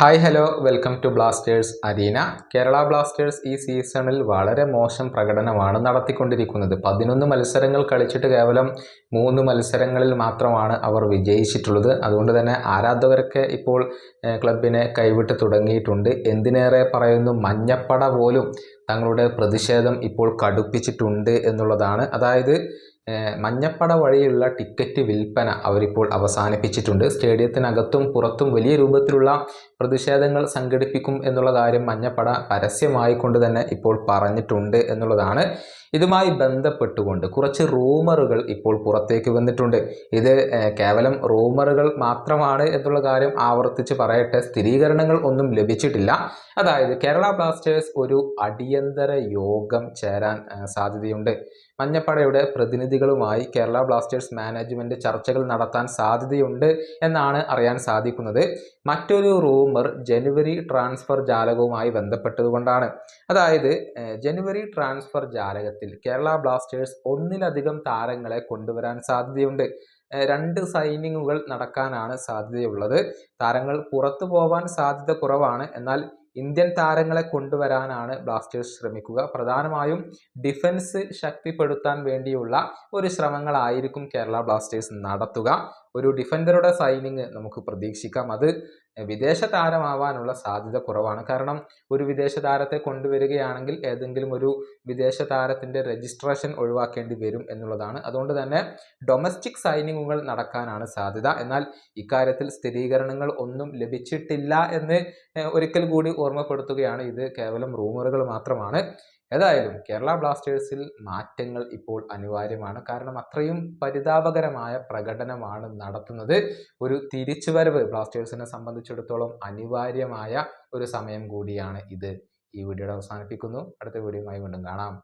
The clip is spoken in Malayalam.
Hi hello welcome to Blasters arena. Kerala Blasters ഈ സീസണിൽ വളരെ മോശം പ്രകടനമാണ് നടത്തിക്കൊണ്ടിരിക്കുന്നത്. 11 മത്സരങ്ങൾ കളിച്ചിട്ട് കേവലം 3 മത്സരങ്ങളിൽ മാത്രമാണ് അവർ വിജയിച്ചിട്ടുള്ളത്. അതുകൊണ്ട് തന്നെ ആരാധകരൊക്കെ ഇപ്പോൾ ക്ലബിനെ കൈവിട്ട് തുടങ്ങിയിട്ടുണ്ട്. എന്തിനേറെ പറയുന്നു, മഞ്ഞപ്പട പോലും തങ്ങളുടെ പ്രതിഷേധം ഇപ്പോൾ കടുപ്പിച്ചിട്ടുണ്ട് എന്നുള്ളതാണ്. അതായത് മഞ്ഞപ്പട വഴിയുള്ള ടിക്കറ്റ് വിൽപ്പന അവരിപ്പോൾ അവസാനിപ്പിച്ചിട്ടുണ്ട്. സ്റ്റേഡിയത്തിനകത്തും പുറത്തും വലിയ രൂപത്തിലുള്ള പ്രതിഷേധങ്ങൾ സംഘടിപ്പിക്കും എന്നുള്ള കാര്യം മഞ്ഞപ്പട പരസ്യമായിക്കൊണ്ട് തന്നെ ഇപ്പോൾ പറഞ്ഞിട്ടുണ്ട് എന്നുള്ളതാണ്. ഇതുമായി ബന്ധപ്പെട്ടുകൊണ്ട് കുറച്ച് റൂമറുകൾ ഇപ്പോൾ പുറത്തേക്ക് വന്നിട്ടുണ്ട്. ഇത് കേവലം റൂമറുകൾ മാത്രമാണ് എന്നുള്ള കാര്യം ആവർത്തിച്ച് പറയട്ടെ, സ്ഥിരീകരണങ്ങൾ ഒന്നും ലഭിച്ചിട്ടില്ല. അതായത് കേരള ബ്ലാസ്റ്റേഴ്സ് ഒരു അടിയന്തര യോഗം ചേരാൻ സാധ്യതയുണ്ട്. മഞ്ഞപ്പടയുടെ പ്രതിനിധികളുമായി കേരള ബ്ലാസ്റ്റേഴ്സ് മാനേജ്മെന്റ് ചർച്ചകൾ നടത്താൻ സാധ്യതയുണ്ട് എന്നാണ് അറിയാൻ സാധിക്കുന്നത്. മറ്റൊരു റൂമർ ജനുവരി ട്രാൻസ്ഫർ ജാലകവുമായി ബന്ധപ്പെട്ടതുകൊണ്ടാണ്. അതായത് ജനുവരി ട്രാൻസ്ഫർ ജാലകത്തിൽ കേരള ബ്ലാസ്റ്റേഴ്സ് ഒന്നിലധികം താരങ്ങളെ കൊണ്ടുവരാൻ സാധ്യതയുണ്ട്. 2 സൈനിങ്ങുകൾ നടക്കാനാണ് സാധ്യതയുള്ളത്. താരങ്ങൾ പുറത്തു പോവാൻ സാധ്യത കുറവാണ്. എന്നാൽ ഇന്ത്യൻ താരങ്ങളെ കൊണ്ടുവരാനാണ് ബ്ലാസ്റ്റേഴ്സ് ശ്രമിക്കുക. പ്രധാനമായും ഡിഫൻസ് ശക്തിപ്പെടുത്താൻ വേണ്ടിയുള്ള ഒരു ശ്രമങ്ങളായിരിക്കും കേരള ബ്ലാസ്റ്റേഴ്സ് നടത്തുക. ഒരു ഡിഫൻഡറുടെ സൈനിങ് നമുക്ക് പ്രതീക്ഷിക്കാം. അത് വിദേശ താരമാവാനുള്ള സാധ്യത കുറവാണ്. കാരണം ഒരു വിദേശ താരത്തെ കൊണ്ടുവരികയാണെങ്കിൽ ഏതെങ്കിലും ഒരു വിദേശ താരത്തിൻ്റെ രജിസ്ട്രേഷൻ ഒഴിവാക്കേണ്ടി വരും എന്നുള്ളതാണ്. അതുകൊണ്ട് തന്നെ ഡൊമസ്റ്റിക് സൈനിങ്ങുകൾ നടക്കാനാണ് സാധ്യത. എന്നാൽ ഇക്കാര്യത്തിൽ സ്ഥിരീകരണങ്ങൾ ഒന്നും ലഭിച്ചിട്ടില്ല എന്ന് ഒരിക്കൽ കൂടി ഓർമ്മപ്പെടുത്തുകയാണ്. ഇത് കേവലം റൂമറുകൾ മാത്രമാണ്. ഏതായാലും കേരള ബ്ലാസ്റ്റേഴ്സിൽ മാറ്റങ്ങൾ ഇപ്പോൾ അനിവാര്യമാണ്. കാരണം അത്രയും പരിതാപകരമായ പ്രകടനമാണ് നടത്തുന്നത്. ഒരു തിരിച്ചുവരവ് ബ്ലാസ്റ്റേഴ്സിനെ സംബന്ധിച്ചിടത്തോളം അനിവാര്യമായ ഒരു സമയം കൂടിയാണ് ഇത്. ഈ വീഡിയോയുടെ അവസാനിപ്പിക്കുന്നു. അടുത്ത വീഡിയോയുമായി വീണ്ടും കാണാം.